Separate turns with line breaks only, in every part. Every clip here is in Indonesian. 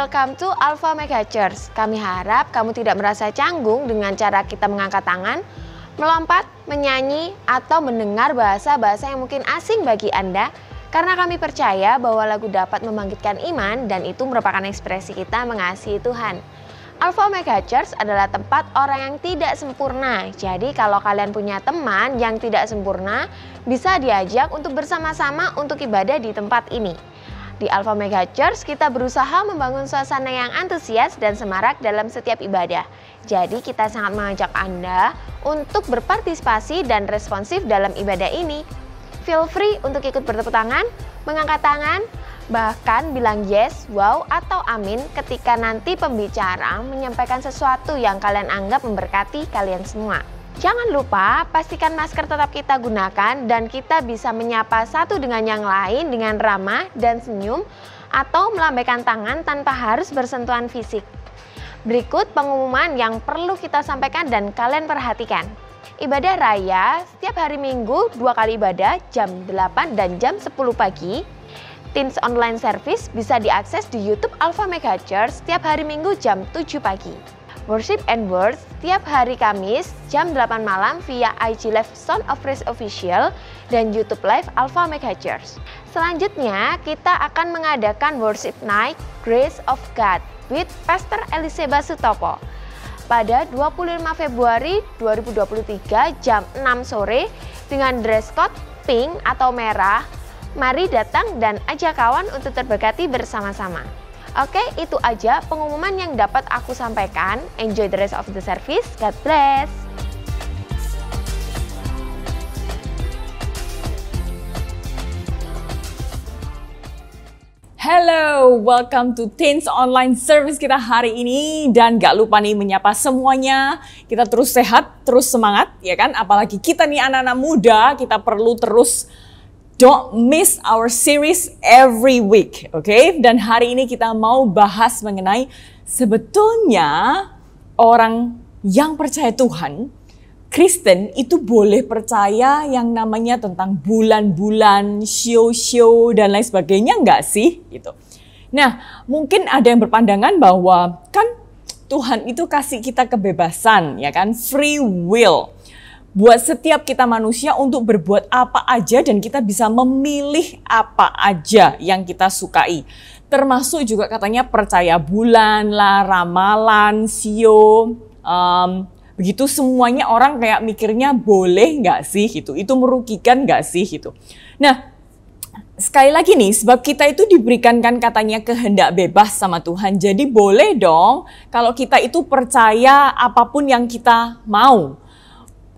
welcome to Alpha Mega Church. Kami harap kamu tidak merasa canggung dengan cara kita mengangkat tangan, melompat, menyanyi, atau mendengar bahasa-bahasa yang mungkin asing bagi Anda. Karena kami percaya bahwa lagu dapat membangkitkan iman dan itu merupakan ekspresi kita mengasihi Tuhan. Alpha Mega Church adalah tempat orang yang tidak sempurna. Jadi kalau kalian punya teman yang tidak sempurna, bisa diajak untuk bersama-sama untuk ibadah di tempat ini. Di Alpha Mega Church kita berusaha membangun suasana yang antusias dan semarak dalam setiap ibadah. Jadi kita sangat mengajak Anda untuk berpartisipasi dan responsif dalam ibadah ini. Feel free untuk ikut bertepuk tangan, mengangkat tangan, bahkan bilang yes, wow, atau amin ketika nanti pembicara menyampaikan sesuatu yang kalian anggap memberkati kalian semua. Jangan lupa pastikan masker tetap kita gunakan dan kita bisa menyapa satu dengan yang lain dengan ramah dan senyum atau melambaikan tangan tanpa harus bersentuhan fisik. Berikut pengumuman yang perlu kita sampaikan dan kalian perhatikan. Ibadah raya setiap hari Minggu 2 kali ibadah jam 8 dan jam 10 pagi. Teens online service bisa diakses di YouTube Alpha Mega Church setiap hari Minggu jam 7 pagi. Worship and Words setiap hari Kamis jam 8 malam via IG Live Sound of Praise Official dan YouTube Live Alpha Mega Church. Selanjutnya kita akan mengadakan Worship Night Grace of God with Pastor Eliseba Sutopo pada 25 Februari 2023 jam 6 sore dengan dress code pink atau merah. Mari datang dan ajak kawan untuk terberkati bersama-sama. Oke, itu aja pengumuman yang dapat aku sampaikan. Enjoy the rest of the service. God bless.
Hello, welcome to Teens Online Service kita hari ini. Dan gak lupa nih menyapa semuanya. Kita terus sehat, terus semangat, ya kan? Apalagi kita nih anak-anak muda, kita perlu terus don't miss our series every week, okay? Dan hari ini kita mau bahas mengenai sebetulnya orang yang percaya Tuhan, Kristen itu boleh percaya yang namanya tentang bulan-bulan, show-show dan lain sebagainya nggak sih? Gitu. Nah, mungkin ada yang berpandangan bahwa kan Tuhan itu kasih kita kebebasan, ya kan? Free will. Buat setiap kita manusia untuk berbuat apa aja dan kita bisa memilih apa aja yang kita sukai. Termasuk juga katanya percaya bulan lah, ramalan, sio, begitu semuanya orang kayak mikirnya boleh nggak sih gitu. Itu merugikan nggak sih gitu. Nah, sekali lagi nih, sebab kita itu diberikan kan katanya kehendak bebas sama Tuhan. Jadi boleh dong kalau kita itu percaya apapun yang kita mau.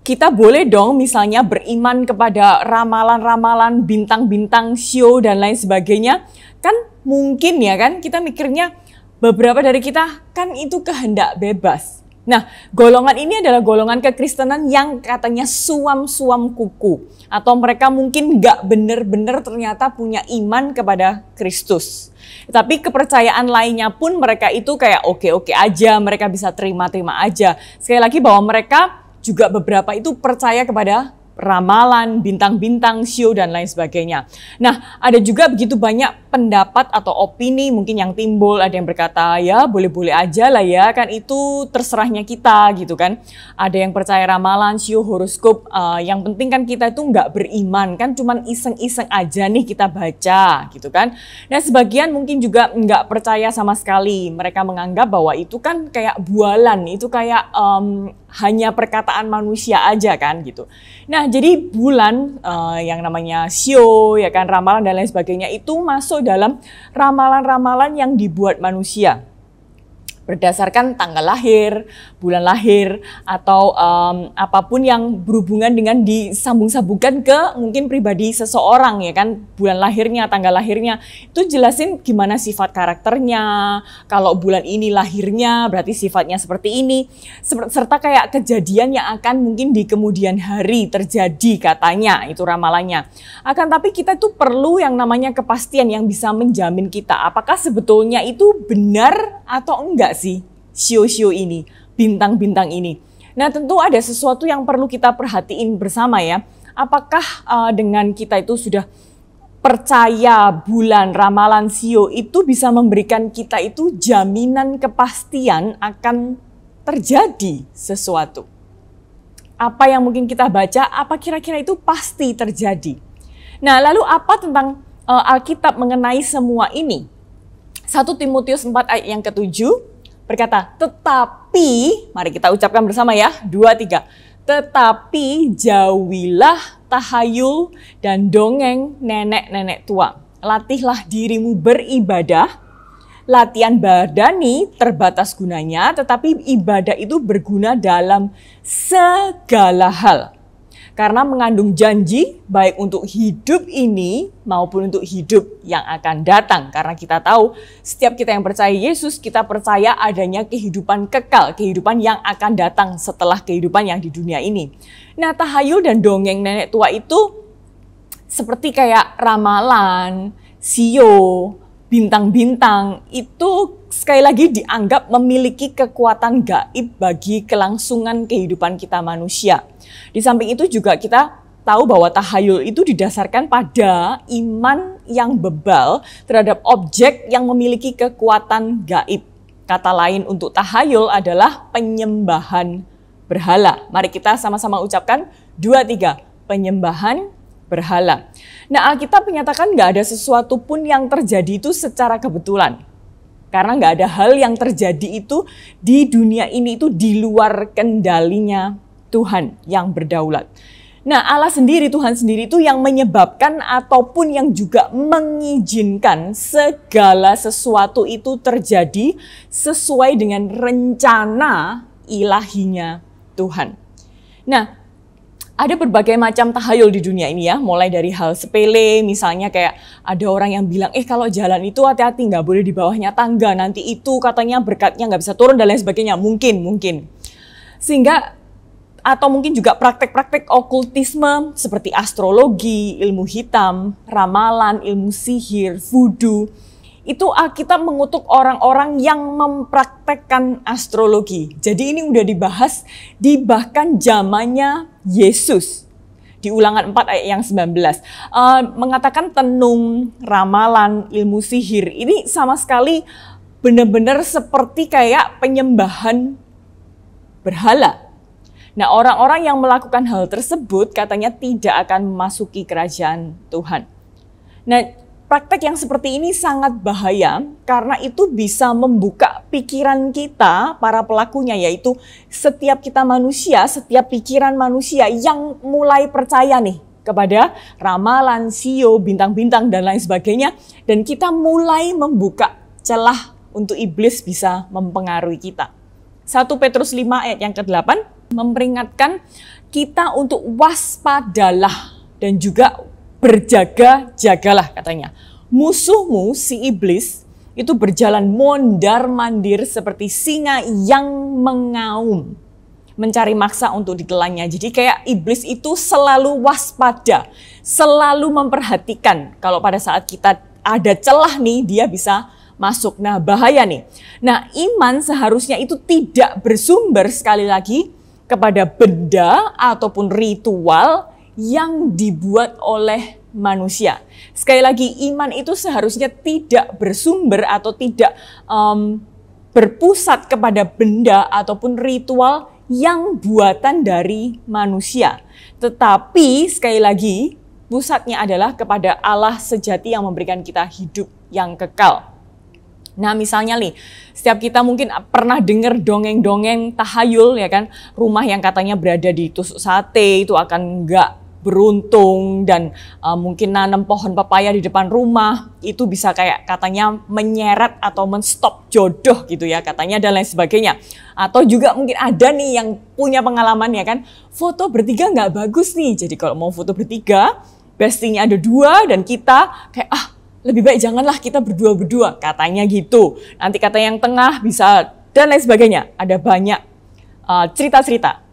Kita boleh dong misalnya beriman kepada ramalan-ramalan, bintang-bintang, show, dan lain sebagainya. Kan mungkin ya kan, kita mikirnya beberapa dari kita kan itu kehendak bebas. Nah, golongan ini adalah golongan kekristenan yang katanya suam-suam kuku. Atau mereka mungkin nggak benar-benar ternyata punya iman kepada Kristus. Tapi kepercayaan lainnya pun mereka itu kayak oke-oke aja, mereka bisa terima-terima aja. Sekali lagi bahwa mereka juga beberapa itu percaya kepada ramalan, bintang-bintang, show, dan lain sebagainya. Nah, ada juga begitu banyak pendapat atau opini mungkin yang timbul. Ada yang berkata, ya boleh-boleh aja lah ya, kan itu terserahnya kita gitu kan. Ada yang percaya ramalan, show, horoskop. Yang penting kan kita itu nggak beriman, kan cuman iseng-iseng aja nih kita baca gitu kan. Nah, sebagian mungkin juga nggak percaya sama sekali. Mereka menganggap bahwa itu kan kayak bualan, itu kayak hanya perkataan manusia aja kan gitu. Nah, jadi bulan yang namanya show, ya kan, ramalan dan lain sebagainya itu masuk dalam ramalan-ramalan yang dibuat manusia. Berdasarkan tanggal lahir, bulan lahir, atau apapun yang berhubungan dengan disambung-sambungkan ke mungkin pribadi seseorang ya kan, bulan lahirnya, tanggal lahirnya, itu jelasin gimana sifat karakternya, kalau bulan ini lahirnya berarti sifatnya seperti ini, serta kayak kejadian yang akan mungkin di kemudian hari terjadi katanya, itu ramalannya. Akan tapi kita tuh perlu yang namanya kepastian yang bisa menjamin kita, apakah sebetulnya itu benar atau enggak sih show-show ini, bintang-bintang ini. Nah, tentu ada sesuatu yang perlu kita perhatiin bersama ya. Apakah dengan kita itu sudah percaya bulan, ramalan sio itu bisa memberikan kita itu jaminan kepastian akan terjadi sesuatu. Apa yang mungkin kita baca, apa kira-kira itu pasti terjadi. Nah, lalu apa tentang Alkitab mengenai semua ini? 1 Timotius 4 ayat yang ke-7 berkata, tetapi, mari kita ucapkan bersama ya, 2, 3. Tetapi jauhilah tahayul dan dongeng nenek-nenek tua. Latihlah dirimu beribadah. Latihan badani terbatas gunanya, tetapi ibadah itu berguna dalam segala hal. Karena mengandung janji baik untuk hidup ini maupun untuk hidup yang akan datang. Karena kita tahu setiap kita yang percaya Yesus, kita percaya adanya kehidupan kekal, kehidupan yang akan datang setelah kehidupan yang di dunia ini. Nah, tahayul dan dongeng nenek tua itu seperti kayak ramalan, sio, bintang-bintang itu sekali lagi dianggap memiliki kekuatan gaib bagi kelangsungan kehidupan kita manusia. Di samping itu juga kita tahu bahwa tahayul itu didasarkan pada iman yang bebal terhadap objek yang memiliki kekuatan gaib. Kata lain untuk tahayul adalah penyembahan berhala. Mari kita sama-sama ucapkan 2, 3. Penyembahan berhala. Nah, Alkitab menyatakan nggak ada sesuatu pun yang terjadi itu secara kebetulan. Karena nggak ada hal yang terjadi itu di dunia ini itu di luar kendalinya Tuhan yang berdaulat. Nah, Allah sendiri, Tuhan sendiri itu yang menyebabkan ataupun yang juga mengizinkan segala sesuatu itu terjadi sesuai dengan rencana ilahinya Tuhan. Nah, ada berbagai macam tahayul di dunia ini ya, mulai dari hal sepele, misalnya kayak ada orang yang bilang, kalau jalan itu hati-hati, nggak boleh di bawahnya tangga, nanti itu katanya berkatnya nggak bisa turun dan lain sebagainya, mungkin. Sehingga, atau mungkin juga praktek-praktek okultisme seperti astrologi, ilmu hitam, ramalan, ilmu sihir, voodoo, itu Alkitab mengutuk orang-orang yang mempraktekkan astrologi. Jadi ini udah dibahas di bahkan zamannya Yesus. Di Ulangan 4 ayat yang 19. Mengatakan tenung, ramalan, ilmu sihir. Ini sama sekali benar-benar seperti kayak penyembahan berhala. Nah, orang-orang yang melakukan hal tersebut katanya tidak akan memasuki kerajaan Tuhan. Nah, praktek yang seperti ini sangat bahaya karena itu bisa membuka pikiran kita, para pelakunya, yaitu setiap kita manusia, setiap pikiran manusia yang mulai percaya nih kepada ramalan, sio, bintang-bintang, dan lain sebagainya. Dan kita mulai membuka celah untuk iblis bisa mempengaruhi kita. 1 Petrus 5 ayat yang ke-8 memperingatkan kita untuk waspadalah dan juga berjaga-jagalah katanya. Musuhmu si iblis itu berjalan mondar-mandir seperti singa yang mengaum, mencari mangsa untuk ditelannya. Jadi kayak iblis itu selalu waspada, selalu memperhatikan kalau pada saat kita ada celah nih dia bisa masuk. Nah, bahaya nih. Nah, iman seharusnya itu tidak bersumber sekali lagi kepada benda ataupun ritual yang dibuat oleh manusia. Sekali lagi, iman itu seharusnya tidak bersumber atau tidak berpusat kepada benda ataupun ritual yang buatan dari manusia. Tetapi sekali lagi, pusatnya adalah kepada Allah sejati yang memberikan kita hidup yang kekal. Nah, misalnya nih, setiap kita mungkin pernah dengar dongeng-dongeng tahayul ya kan, rumah yang katanya berada di tusuk sate itu akan nggak beruntung, dan mungkin nanam pohon pepaya di depan rumah itu bisa kayak katanya menyeret atau menstop jodoh gitu ya katanya, dan lain sebagainya. Atau juga mungkin ada nih yang punya pengalaman ya kan, foto bertiga nggak bagus nih, jadi kalau mau foto bertiga bestinya ada 2 dan kita kayak lebih baik janganlah kita berdua-berdua katanya gitu. Nanti kata yang tengah bisa dan lain sebagainya. Ada banyak cerita-cerita.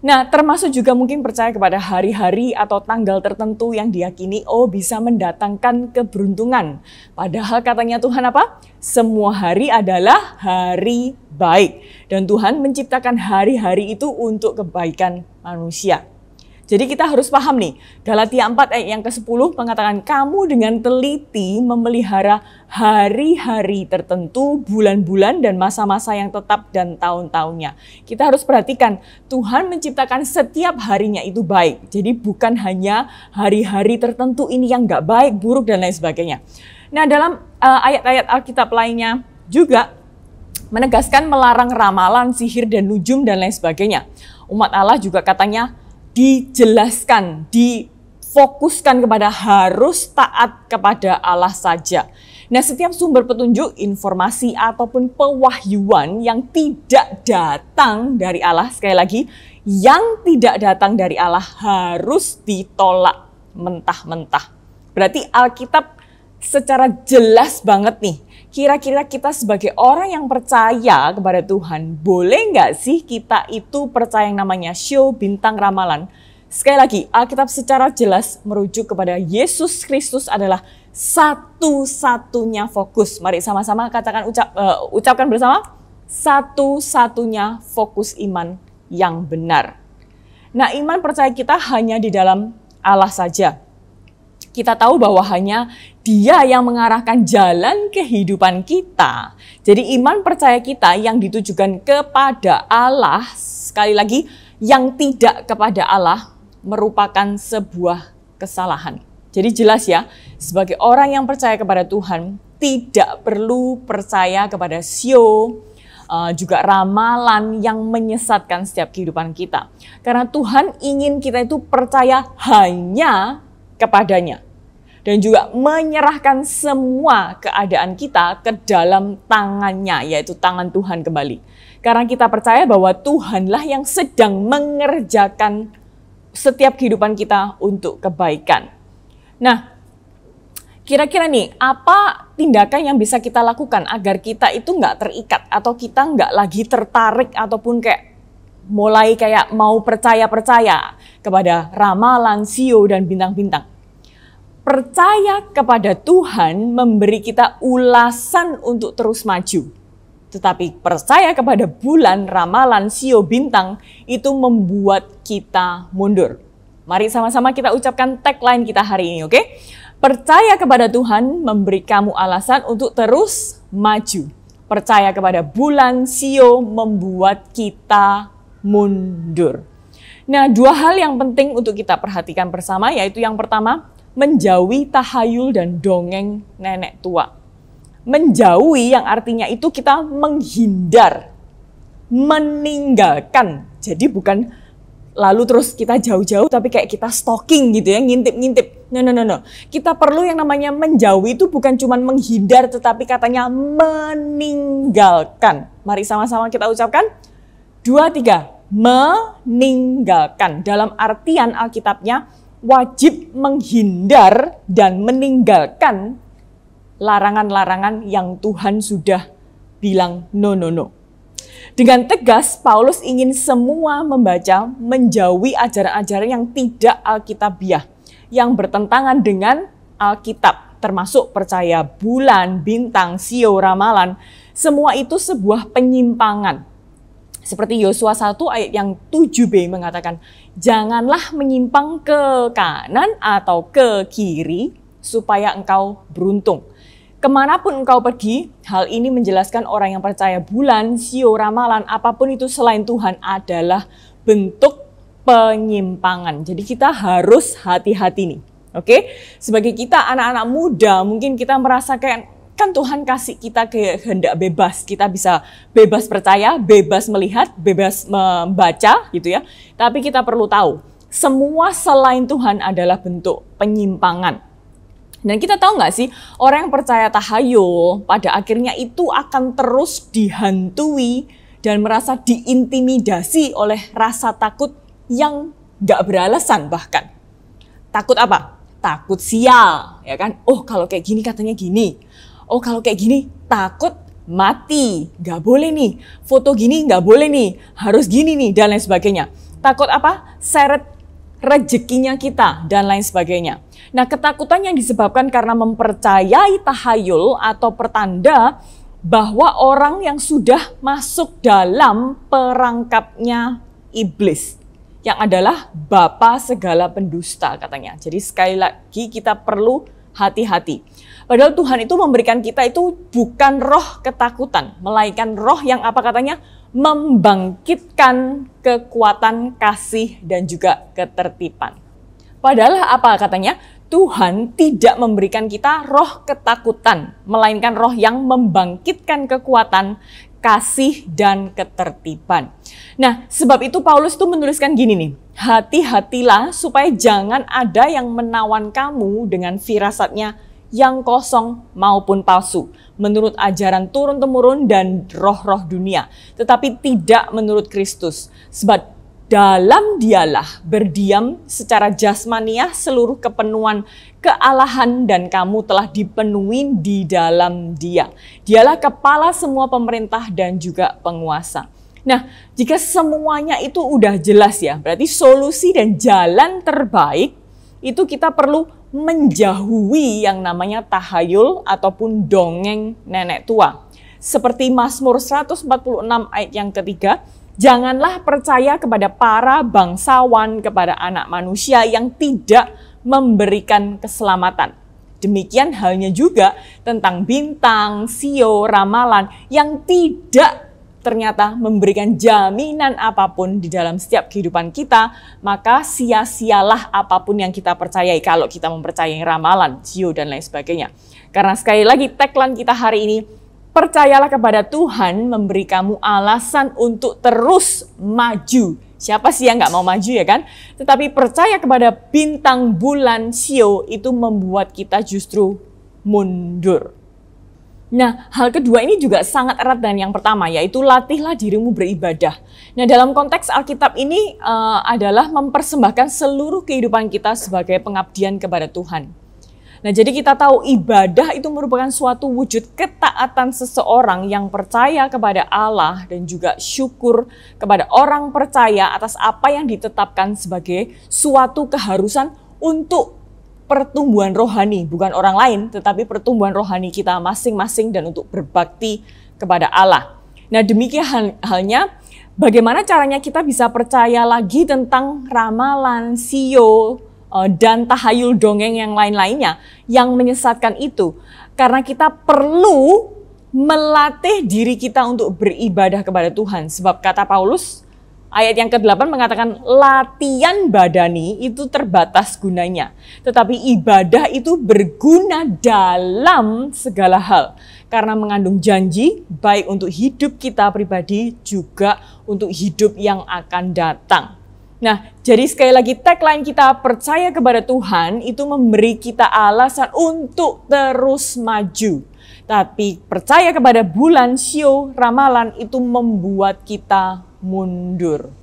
Nah, termasuk juga mungkin percaya kepada hari-hari atau tanggal tertentu yang diyakini bisa mendatangkan keberuntungan. Padahal katanya Tuhan apa? Semua hari adalah hari baik. Dan Tuhan menciptakan hari-hari itu untuk kebaikan manusia. Jadi kita harus paham nih, Galatia 4 ayat yang ke-10 mengatakan kamu dengan teliti memelihara hari-hari tertentu, bulan-bulan dan masa-masa yang tetap dan tahun-tahunnya. Kita harus perhatikan, Tuhan menciptakan setiap harinya itu baik. Jadi bukan hanya hari-hari tertentu ini yang gak baik, buruk dan lain sebagainya. Nah dalam ayat-ayat Alkitab lainnya juga menegaskan melarang ramalan, sihir dan nujum dan lain sebagainya. Umat Allah juga katanya dijelaskan, difokuskan kepada harus taat kepada Allah saja. Nah, setiap sumber petunjuk, informasi ataupun pewahyuan yang tidak datang dari Allah, sekali lagi, yang tidak datang dari Allah harus ditolak mentah-mentah. Berarti Alkitab secara jelas banget nih, kira-kira kita sebagai orang yang percaya kepada Tuhan, boleh nggak sih kita itu percaya yang namanya show, bintang, ramalan? Sekali lagi, Alkitab secara jelas merujuk kepada Yesus Kristus adalah satu-satunya fokus. Mari sama-sama katakan, ucapkan bersama, satu-satunya fokus iman yang benar. Nah, iman percaya kita hanya di dalam Allah saja. Kita tahu bahwa hanya Dia yang mengarahkan jalan kehidupan kita. Jadi iman percaya kita yang ditujukan kepada Allah, sekali lagi, yang tidak kepada Allah merupakan sebuah kesalahan. Jadi jelas ya, sebagai orang yang percaya kepada Tuhan, tidak perlu percaya kepada show, juga ramalan yang menyesatkan setiap kehidupan kita. Karena Tuhan ingin kita itu percaya hanya kepadanya. Dan juga menyerahkan semua keadaan kita ke dalam tangannya, yaitu tangan Tuhan kembali. Karena kita percaya bahwa Tuhanlah yang sedang mengerjakan setiap kehidupan kita untuk kebaikan. Nah, kira-kira nih, apa tindakan yang bisa kita lakukan agar kita itu nggak terikat atau kita nggak lagi tertarik ataupun kayak mulai kayak mau percaya-percaya kepada ramalan, sio, dan bintang-bintang. Percaya kepada Tuhan memberi kita ulasan untuk terus maju. Tetapi percaya kepada bulan, ramalan, sio, bintang itu membuat kita mundur. Mari sama-sama kita ucapkan tagline kita hari ini, oke? Percaya kepada Tuhan memberi kamu alasan untuk terus maju. Percaya kepada bulan, sio membuat kita mundur. Nah, dua hal yang penting untuk kita perhatikan bersama, yaitu yang pertama, menjauhi tahayul dan dongeng nenek tua. Menjauhi yang artinya itu kita menghindar, meninggalkan. Jadi bukan lalu terus kita jauh-jauh tapi kayak kita stalking gitu ya, ngintip-ngintip. No. Kita perlu yang namanya menjauhi itu bukan cuma menghindar tetapi katanya meninggalkan. Mari sama-sama kita ucapkan 2, 3. Meninggalkan. Dalam artian Alkitabnya wajib menghindar dan meninggalkan larangan-larangan yang Tuhan sudah bilang no. Dengan tegas, Paulus ingin semua membaca menjauhi ajaran-ajaran yang tidak alkitabiah, yang bertentangan dengan Alkitab, termasuk percaya bulan, bintang, sio, ramalan. Semua itu sebuah penyimpangan. Seperti Yosua 1 ayat yang 7b mengatakan, janganlah menyimpang ke kanan atau ke kiri supaya engkau beruntung. Kemanapun engkau pergi, hal ini menjelaskan orang yang percaya bulan, sio, ramalan, apapun itu selain Tuhan adalah bentuk penyimpangan. Jadi kita harus hati-hati nih. Oke? Sebagai kita anak-anak muda, mungkin kita merasa kayak, kan Tuhan kasih kita kehendak bebas. Kita bisa bebas percaya, bebas melihat, bebas membaca gitu ya. Tapi kita perlu tahu, semua selain Tuhan adalah bentuk penyimpangan. Dan kita tahu nggak sih, orang yang percaya tahayul pada akhirnya itu akan terus dihantui dan merasa diintimidasi oleh rasa takut yang nggak beralasan bahkan. Takut apa? Takut sial, ya kan? Oh kalau kayak gini katanya gini. Oh kalau kayak gini takut mati, nggak boleh nih. Foto gini nggak boleh nih, harus gini nih dan lain sebagainya. Takut apa? Seret rezekinya kita dan lain sebagainya. Nah ketakutan yang disebabkan karena mempercayai tahayul atau pertanda bahwa orang yang sudah masuk dalam perangkapnya iblis. yang adalah bapa segala pendusta katanya. Jadi sekali lagi kita perlu hati-hati. Padahal Tuhan itu memberikan kita itu bukan roh ketakutan, melainkan roh yang apa katanya? Membangkitkan kekuatan, kasih, dan juga ketertiban. Padahal apa katanya? Tuhan tidak memberikan kita roh ketakutan, melainkan roh yang membangkitkan kekuatan, kasih, dan ketertiban. Nah, sebab itu Paulus tuh menuliskan gini nih, hati-hatilah supaya jangan ada yang menawan kamu dengan firasatnya yang kosong maupun palsu, menurut ajaran turun-temurun dan roh-roh dunia, tetapi tidak menurut Kristus. Sebab dalam dialah berdiam secara jasmaniah seluruh kepenuhan kealahan dan kamu telah dipenuhi di dalam dia. Dialah kepala semua pemerintah dan juga penguasa. Nah, jika semuanya itu udah jelas ya, berarti solusi dan jalan terbaik itu kita perlu menjauhi yang namanya tahayul ataupun dongeng nenek tua. Seperti Mazmur 146 ayat yang ketiga, janganlah percaya kepada para bangsawan, kepada anak manusia yang tidak memberikan keselamatan. Demikian halnya juga tentang bintang, sio, ramalan yang tidak ternyata memberikan jaminan apapun di dalam setiap kehidupan kita, maka sia-sialah apapun yang kita percayai kalau kita mempercayai ramalan, sio, dan lain sebagainya. Karena sekali lagi tagline kita hari ini, percayalah kepada Tuhan memberi kamu alasan untuk terus maju. Siapa sih yang nggak mau maju ya kan? Tetapi percaya kepada bintang, bulan, sio itu membuat kita justru mundur. Nah, hal kedua ini juga sangat erat dengan yang pertama, yaitu latihlah dirimu beribadah. Nah, dalam konteks Alkitab ini adalah mempersembahkan seluruh kehidupan kita sebagai pengabdian kepada Tuhan. Nah, jadi kita tahu ibadah itu merupakan suatu wujud ketaatan seseorang yang percaya kepada Allah dan juga syukur kepada orang percaya atas apa yang ditetapkan sebagai suatu keharusan untuk pertumbuhan rohani, bukan orang lain, tetapi pertumbuhan rohani kita masing-masing dan untuk berbakti kepada Allah. Nah, demikian halnya bagaimana caranya kita bisa percaya lagi tentang ramalan, sio, dan tahayul dongeng yang lain-lainnya yang menyesatkan itu. Karena kita perlu melatih diri kita untuk beribadah kepada Tuhan. Sebab kata Paulus, ayat yang ke-8 mengatakan latihan badani itu terbatas gunanya. Tetapi ibadah itu berguna dalam segala hal. Karena mengandung janji baik untuk hidup kita pribadi juga untuk hidup yang akan datang. Nah, jadi sekali lagi tagline kita percaya kepada Tuhan itu memberi kita alasan untuk terus maju. Tapi percaya kepada bulan, sio, ramalan itu membuat kita mundur.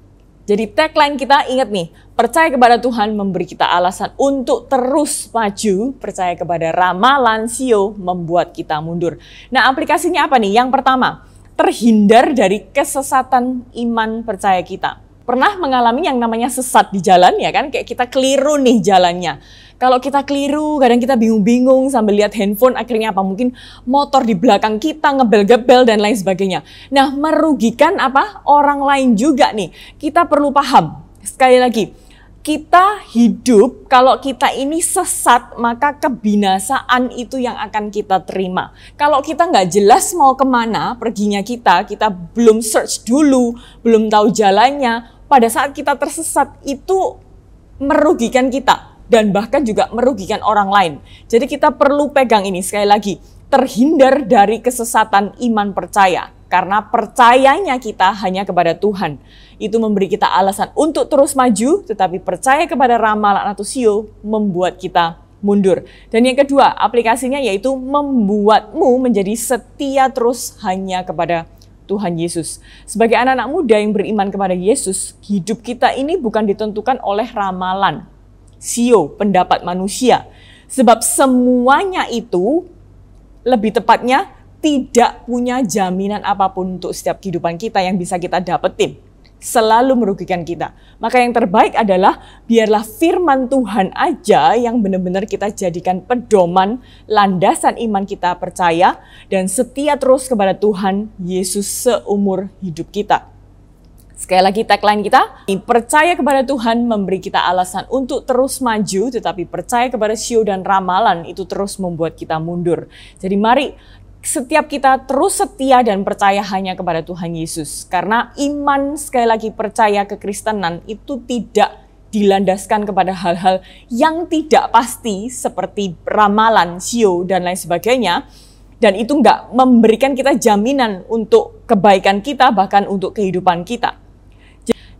Jadi tagline kita ingat nih, percaya kepada Tuhan memberi kita alasan untuk terus maju, percaya kepada ramalan, sio, membuat kita mundur. Nah, aplikasinya apa nih? Yang pertama, terhindar dari kesesatan iman percaya kita. Pernah mengalami yang namanya sesat di jalan ya kan? Kayak kita keliru nih jalannya. Kalau kita keliru, kadang kita bingung-bingung sambil lihat handphone, akhirnya apa? Mungkin motor di belakang kita ngebel-gebel dan lain sebagainya. Nah, merugikan apa? Orang lain juga nih. Kita perlu paham. Sekali lagi, kita hidup, kalau kita ini sesat, maka kebinasaan itu yang akan kita terima. Kalau kita nggak jelas mau kemana perginya kita belum search dulu, belum tahu jalannya, pada saat kita tersesat itu merugikan kita dan bahkan juga merugikan orang lain. Jadi kita perlu pegang ini sekali lagi, terhindar dari kesesatan iman percaya. Karena percayanya kita hanya kepada Tuhan. Itu memberi kita alasan untuk terus maju, tetapi percaya kepada ramalan atau sio membuat kita mundur. Dan yang kedua, aplikasinya yaitu membuatmu menjadi setia terus hanya kepada Tuhan Yesus. Sebagai anak-anak muda yang beriman kepada Yesus, hidup kita ini bukan ditentukan oleh ramalan, sio, pendapat manusia. Sebab semuanya itu, lebih tepatnya, tidak punya jaminan apapun untuk setiap kehidupan kita yang bisa kita dapetin. Selalu merugikan kita. Maka yang terbaik adalah biarlah firman Tuhan aja yang benar-benar kita jadikan pedoman, landasan iman kita percaya, dan setia terus kepada Tuhan Yesus seumur hidup kita. Sekali lagi tagline kita, percaya kepada Tuhan memberi kita alasan untuk terus maju, tetapi percaya kepada sio dan ramalan itu terus membuat kita mundur. Jadi mari setiap kita terus setia dan percaya hanya kepada Tuhan Yesus. Karena iman, sekali lagi percaya kekristenan itu tidak dilandaskan kepada hal-hal yang tidak pasti seperti ramalan, sio, dan lain sebagainya. Dan itu nggak memberikan kita jaminan untuk kebaikan kita, bahkan untuk kehidupan kita.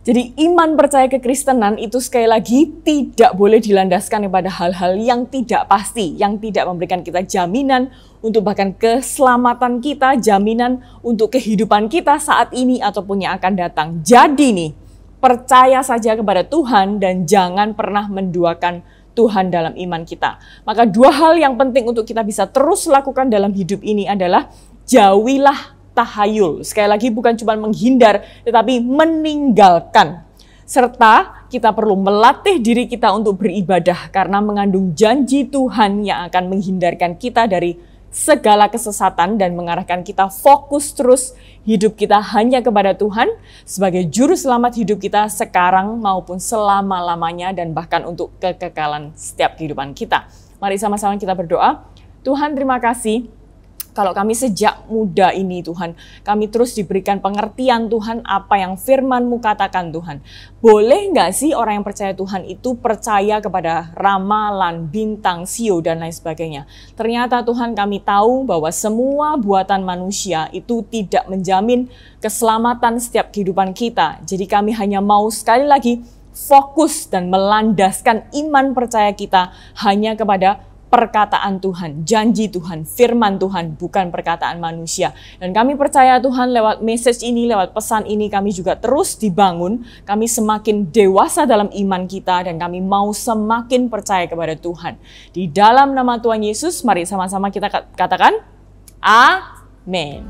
Jadi iman percaya kekristenan itu sekali lagi tidak boleh dilandaskan kepada hal-hal yang tidak pasti, yang tidak memberikan kita jaminan untuk bahkan keselamatan kita, jaminan untuk kehidupan kita saat ini ataupun yang akan datang. Jadi nih, percaya saja kepada Tuhan dan jangan pernah menduakan Tuhan dalam iman kita. Maka dua hal yang penting untuk kita bisa terus lakukan dalam hidup ini adalah jauhilah tahayul. Sekali lagi bukan cuma menghindar, tetapi meninggalkan. Serta kita perlu melatih diri kita untuk beribadah karena mengandung janji Tuhan yang akan menghindarkan kita dari segala kesesatan dan mengarahkan kita fokus terus hidup kita hanya kepada Tuhan sebagai juru selamat hidup kita sekarang maupun selama-lamanya dan bahkan untuk kekekalan setiap kehidupan kita. Mari sama-sama kita berdoa. Tuhan, terima kasih. Kalau kami sejak muda ini Tuhan, kami terus diberikan pengertian Tuhan apa yang firman-Mu katakan Tuhan. Boleh nggak sih orang yang percaya Tuhan itu percaya kepada ramalan, bintang, sio, dan lain sebagainya. Ternyata Tuhan kami tahu bahwa semua buatan manusia itu tidak menjamin keselamatan setiap kehidupan kita. Jadi kami hanya mau sekali lagi fokus dan melandaskan iman percaya kita hanya kepada perkataan Tuhan, janji Tuhan, firman Tuhan, bukan perkataan manusia. Dan kami percaya Tuhan lewat message ini, lewat pesan ini, kami juga terus dibangun, kami semakin dewasa dalam iman kita, dan kami mau semakin percaya kepada Tuhan. Di dalam nama Tuhan Yesus, mari sama-sama kita katakan, Amin.